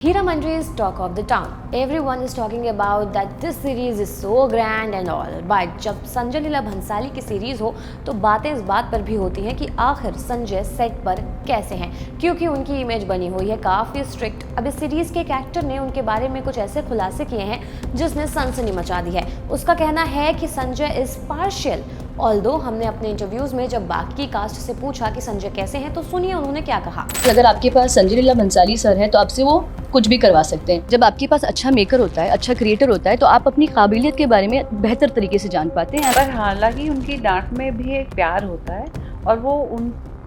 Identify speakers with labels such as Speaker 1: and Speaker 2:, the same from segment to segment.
Speaker 1: Hira Mandri is talk of the town. Everyone is talking about that this series is so grand and all. But जब संजय लीला भंसाली की series हो तो बातें इस बात पर भी होती हैं कि आखिर संजय सेट पर कैसे हैं, क्योंकि उनकी इमेज बनी हुई है काफ़ी स्ट्रिक्ट। अब इस सीरीज के एक एक्टर ने उनके बारे में कुछ ऐसे खुलासे किए हैं जिसने सनसनी मचा दी है। उसका कहना है कि संजय इज पार्शियल। ऑल्दो हमने अपने इंटरव्यूज में जब बाकी कास्ट से पूछा कि संजय कैसे हैं तो सुनिए उन्होंने क्या कहा।
Speaker 2: अगर आपके पास संजय लीला भंसाली सर हैं तो आपसे वो कुछ भी करवा सकते हैं। जब आपके पास अच्छा मेकर होता है, अच्छा क्रिएटर होता है, तो आप अपनी काबिलियत के बारे में बेहतर तरीके से जान पाते हैं।
Speaker 3: पर हालांकि उनकी डांट में भी एक प्यार होता है और वो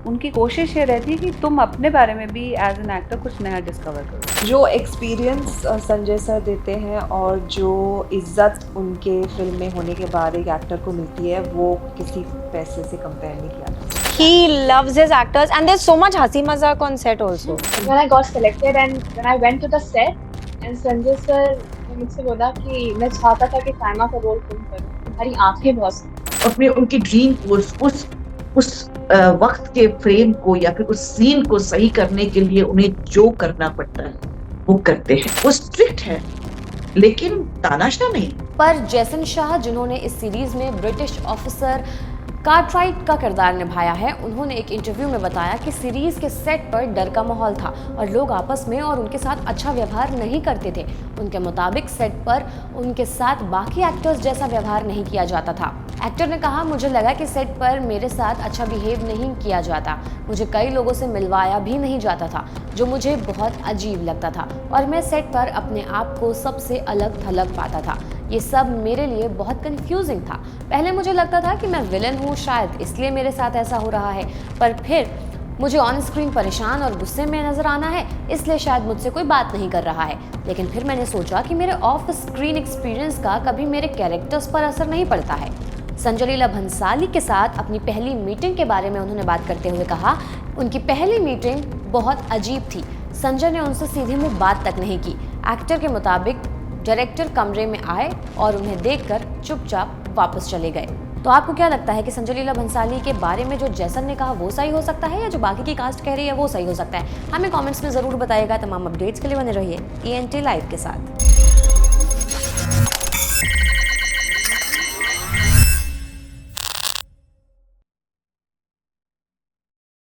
Speaker 3: उनकी कोशिश ये रहती है कि तुम अपने बारे में भी एज एन एक्टर कुछ नया डिस्कवर करो।
Speaker 4: जो एक्सपीरियंस संजय सर देते हैं और जो इज्जत उनके फिल्म में होने के बाद एक एक्टर को मिलती है वो किसी पैसे से कंपेयर नहीं किया जा सकता।
Speaker 5: He loves his actors and there's so much hasi mazak on set also.
Speaker 6: When I got selected and when I went to the set and Sanjay sir ने मुझसे बोला कि मैं चाहता था कि साइमा का रोल फिल्म करूं, तुम्हारी आंखें बहुत
Speaker 7: अपने उनकी ड्रीम को उस वक्त के फ्रेम को या फिर उस सीन को सही करने के लिए उन्हें जो करना पड़ता है वो करते हैं। वो स्ट्रिक्ट है लेकिन तानाशाह नहीं।
Speaker 1: पर जैसन शाह जिन्होंने इस सीरीज में ब्रिटिश ऑफिसर कार्टराइट का किरदार निभाया है, उन्होंने एक इंटरव्यू में बताया कि सीरीज के सेट पर डर का माहौल था और लोग आपस में और उनके साथ अच्छा व्यवहार नहीं करते थे। उनके मुताबिक सेट पर उनके साथ बाकी एक्टर्स जैसा व्यवहार नहीं किया जाता था। एक्टर ने कहा, मुझे लगा कि सेट पर मेरे साथ अच्छा बिहेव नहीं किया जाता, मुझे कई लोगों से मिलवाया भी नहीं जाता था जो मुझे बहुत अजीब लगता था और मैं सेट पर अपने आप को सबसे अलग थलग पाता था। ये सब मेरे लिए बहुत कंफ्यूजिंग था। पहले मुझे लगता था कि मैं विलन हूँ, शायद इसलिए मेरे साथ ऐसा हो रहा है, पर फिर मुझे ऑन स्क्रीन परेशान और गुस्से में नजर आना है, इसलिए शायद मुझसे कोई बात नहीं कर रहा है। लेकिन फिर मैंने सोचा कि मेरे ऑफ स्क्रीन एक्सपीरियंस का कभी मेरे कैरेक्टर्स पर असर नहीं पड़ता है। संजय लीला भंसाली के साथ अपनी पहली मीटिंग के बारे में उन्होंने बात करते हुए कहा, उनकी पहली मीटिंग बहुत अजीब थी। संजय ने उनसे सीधे मुंह बात तक नहीं की। एक्टर के मुताबिक डायरेक्टर कमरे में आए और उन्हें देखकर चुपचाप वापस चले गए। तो आपको क्या लगता है कि संजय लीला भंसाली के बारे में जो जैसन ने कहा वो सही हो सकता है या जो बाकी की कास्ट कह रही है वो सही हो सकता है? हमें कमेंट्स में ज़रूर बताइएगा। तमाम अपडेट्स के लिए बने रहिए ENT लाइव के साथ।